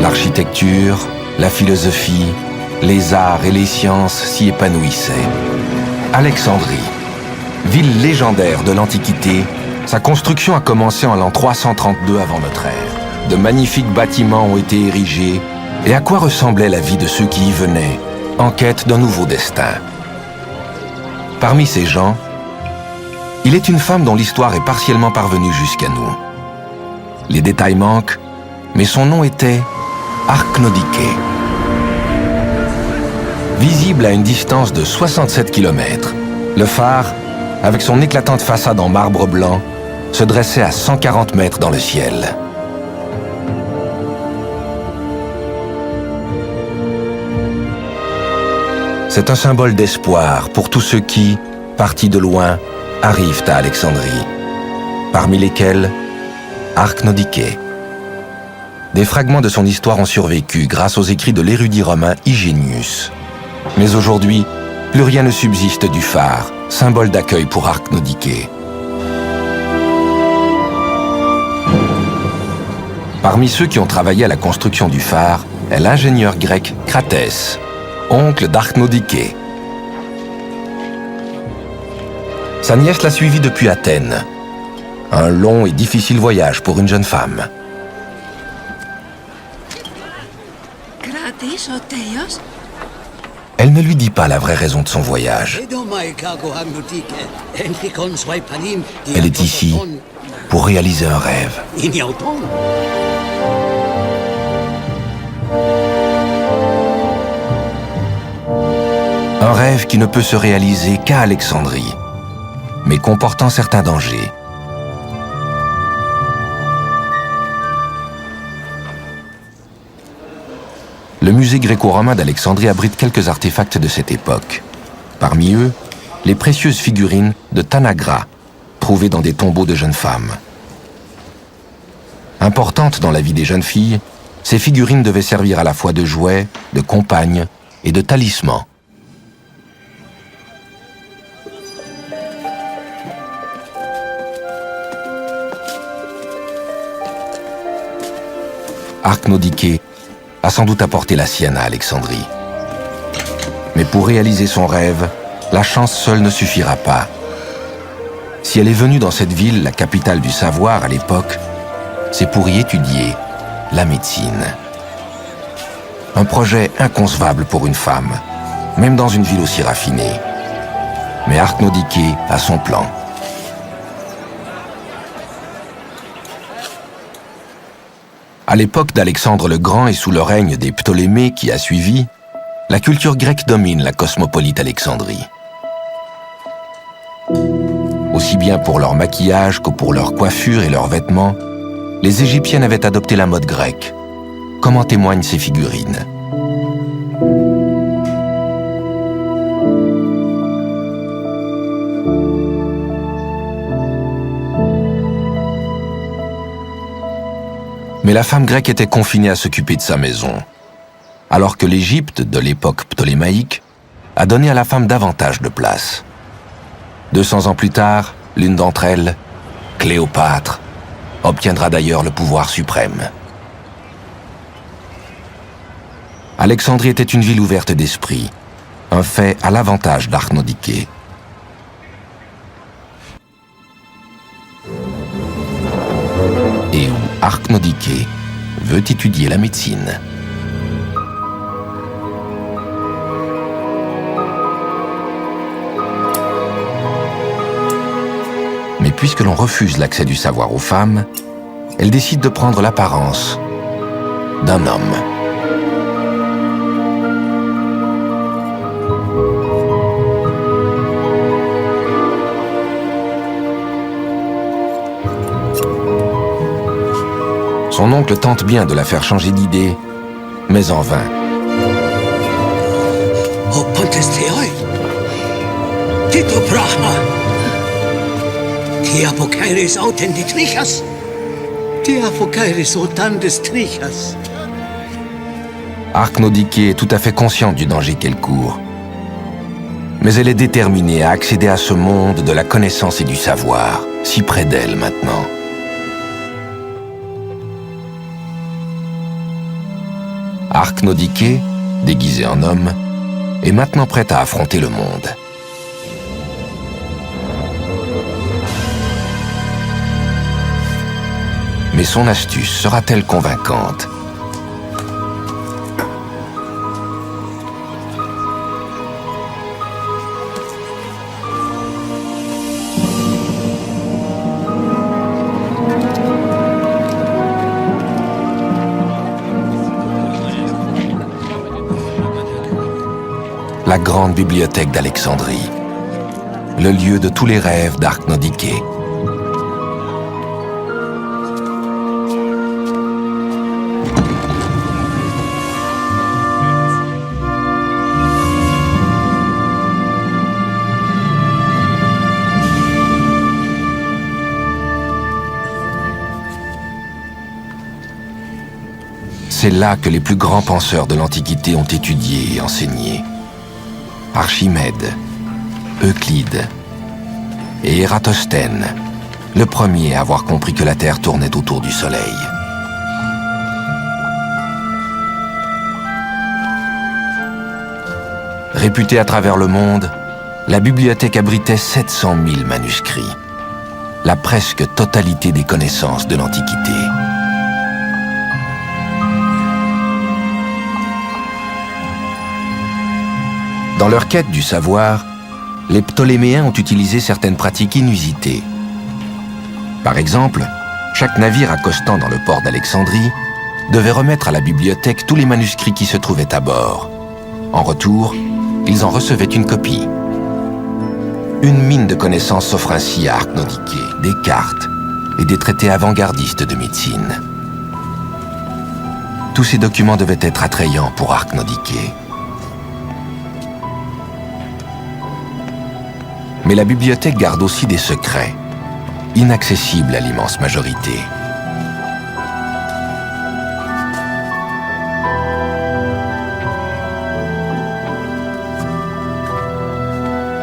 L'architecture, la philosophie, les arts et les sciences s'y épanouissaient. Alexandrie, ville légendaire de l'Antiquité, sa construction a commencé en l'an 332 avant notre ère. De magnifiques bâtiments ont été érigés, et à quoi ressemblait la vie de ceux qui y venaient, en quête d'un nouveau destin. Parmi ces gens, il est une femme dont l'histoire est partiellement parvenue jusqu'à nous. Les détails manquent, mais son nom était Arknodike. Visible à une distance de 67 km, le phare, avec son éclatante façade en marbre blanc, se dressait à 140 mètres dans le ciel. C'est un symbole d'espoir pour tous ceux qui, partis de loin, arrivent à Alexandrie, parmi lesquels Arknodike. Des fragments de son histoire ont survécu grâce aux écrits de l'érudit romain Hygienius. Mais aujourd'hui, plus rien ne subsiste du phare, symbole d'accueil pour Arknodike. Parmi ceux qui ont travaillé à la construction du phare est l'ingénieur grec Cratès, oncle d'Arknodike. Sa nièce l'a suivi depuis Athènes. Un long et difficile voyage pour une jeune femme. Elle ne lui dit pas la vraie raison de son voyage. Elle est ici pour réaliser un rêve. Un rêve qui ne peut se réaliser qu'à Alexandrie, mais comportant certains dangers. Le musée gréco-romain d'Alexandrie abrite quelques artefacts de cette époque. Parmi eux, les précieuses figurines de Tanagra, trouvées dans des tombeaux de jeunes femmes. Importantes dans la vie des jeunes filles, ces figurines devaient servir à la fois de jouets, de compagnes et de talismans. Arknodike a sans doute apporté la sienne à Alexandrie. Mais pour réaliser son rêve, la chance seule ne suffira pas. Si elle est venue dans cette ville, la capitale du savoir à l'époque, c'est pour y étudier la médecine. Un projet inconcevable pour une femme, même dans une ville aussi raffinée. Mais Arknodike a son plan. À l'époque d'Alexandre le Grand et sous le règne des Ptolémées qui a suivi, la culture grecque domine la cosmopolite Alexandrie. Aussi bien pour leur maquillage que pour leur coiffure et leurs vêtements, les Égyptiennes avaient adopté la mode grecque, comme en témoignent ces figurines. Mais la femme grecque était confinée à s'occuper de sa maison, alors que l'Égypte, de l'époque ptolémaïque, a donné à la femme davantage de place. 200 ans plus tard, l'une d'entre elles, Cléopâtre, obtiendra d'ailleurs le pouvoir suprême. Alexandrie était une ville ouverte d'esprit, un fait à l'avantage d'Arknodike. Et où Arknodike veut étudier la médecine. Mais puisque l'on refuse l'accès du savoir aux femmes, elle décide de prendre l'apparence d'un homme. Son oncle tente bien de la faire changer d'idée, mais en vain. Arknodike est tout à fait consciente du danger qu'elle court. Mais elle est déterminée à accéder à ce monde de la connaissance et du savoir, si près d'elle maintenant. Arknodike, déguisé en homme, est maintenant prêt à affronter le monde. Mais son astuce sera-t-elle convaincante? La grande bibliothèque d'Alexandrie, le lieu de tous les rêves d'Arknodike. C'est là que les plus grands penseurs de l'Antiquité ont étudié et enseigné. Archimède, Euclide et Ératosthène, le premier à avoir compris que la Terre tournait autour du Soleil. Réputée à travers le monde, la bibliothèque abritait 700 000 manuscrits, la presque totalité des connaissances de l'Antiquité. Dans leur quête du savoir, les Ptoléméens ont utilisé certaines pratiques inusitées. Par exemple, chaque navire accostant dans le port d'Alexandrie devait remettre à la bibliothèque tous les manuscrits qui se trouvaient à bord. En retour, ils en recevaient une copie. Une mine de connaissances s'offre ainsi à Arknodike, des cartes et des traités avant-gardistes de médecine. Tous ces documents devaient être attrayants pour Arknodike. Mais la bibliothèque garde aussi des secrets, inaccessibles à l'immense majorité.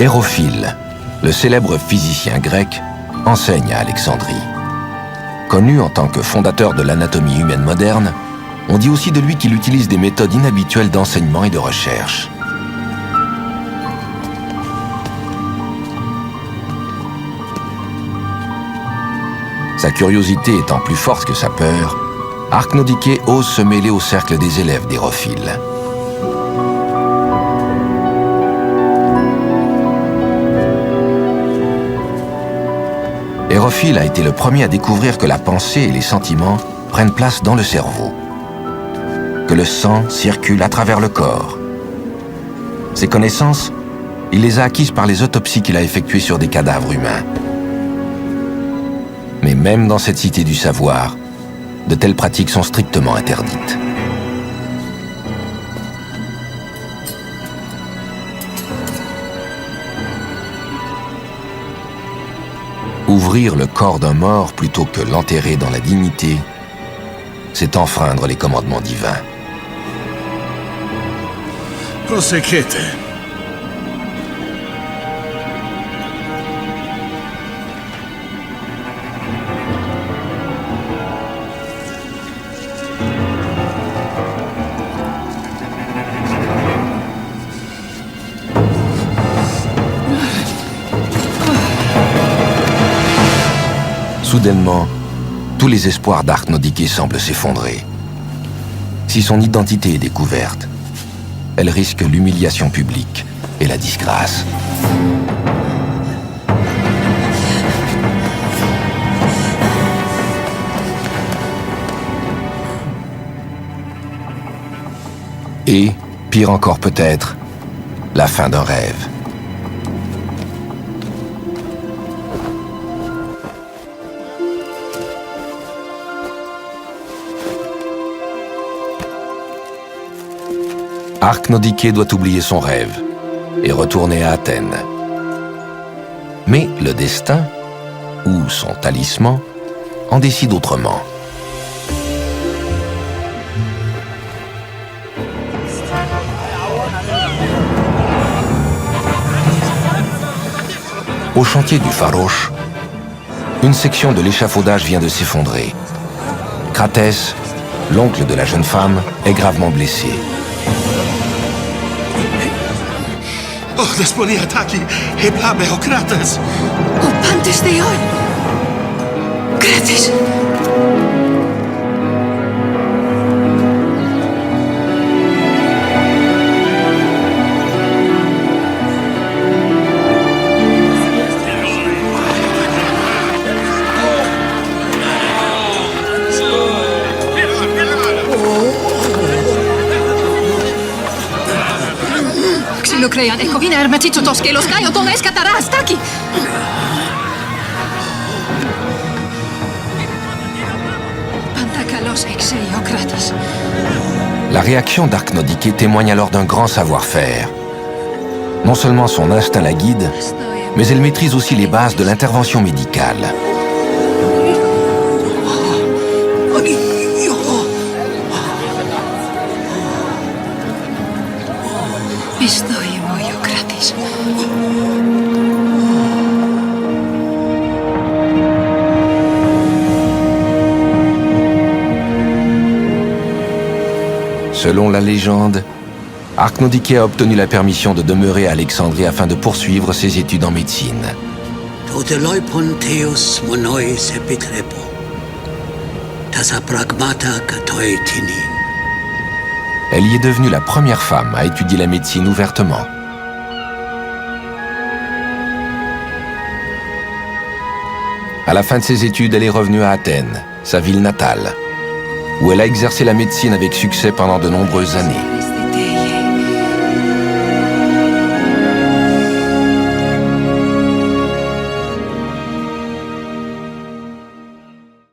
Hérophile, le célèbre physicien grec, enseigne à Alexandrie. Connu en tant que fondateur de l'anatomie humaine moderne, on dit aussi de lui qu'il utilise des méthodes inhabituelles d'enseignement et de recherche. Sa curiosité étant plus forte que sa peur, Arknodike ose se mêler au cercle des élèves d'Hérophile. Hérophile a été le premier à découvrir que la pensée et les sentiments prennent place dans le cerveau, que le sang circule à travers le corps. Ces connaissances, il les a acquises par les autopsies qu'il a effectuées sur des cadavres humains. Mais même dans cette cité du savoir, de telles pratiques sont strictement interdites. Ouvrir le corps d'un mort plutôt que l'enterrer dans la dignité, c'est enfreindre les commandements divins. Proseguete. Soudainement, tous les espoirs d'Arknodike semblent s'effondrer. Si son identité est découverte, elle risque l'humiliation publique et la disgrâce. Et, pire encore peut-être, la fin d'un rêve. Arknodike doit oublier son rêve et retourner à Athènes. Mais le destin, ou son talisman, en décide autrement. Au chantier du Pharos, une section de l'échafaudage vient de s'effondrer. Cratès, L'oncle de la jeune femme est gravement blessé. Oh, Desponiataki, Heblabe Okrates. O Pantes Theoi! Kratis! Xylocrean ecovina hermatitsotos kelos kaioton eskataras taki! Pantakalos exeiokratis. La réaction d'Archnodike témoigne alors d'un grand savoir-faire. Non seulement son instinct la guide, mais elle maîtrise aussi les bases de l'intervention médicale. Pistoi voiokratis. Selon la légende, Archnodike a obtenu la permission de demeurer à Alexandrie afin de poursuivre ses études en médecine. Toteloi ponteus monoi sepitrepo. Tasa pragmata katoi tini. Elle y est devenue la première femme à étudier la médecine ouvertement. À la fin de ses études, elle est revenue à Athènes, sa ville natale, où elle a exercé la médecine avec succès pendant de nombreuses années.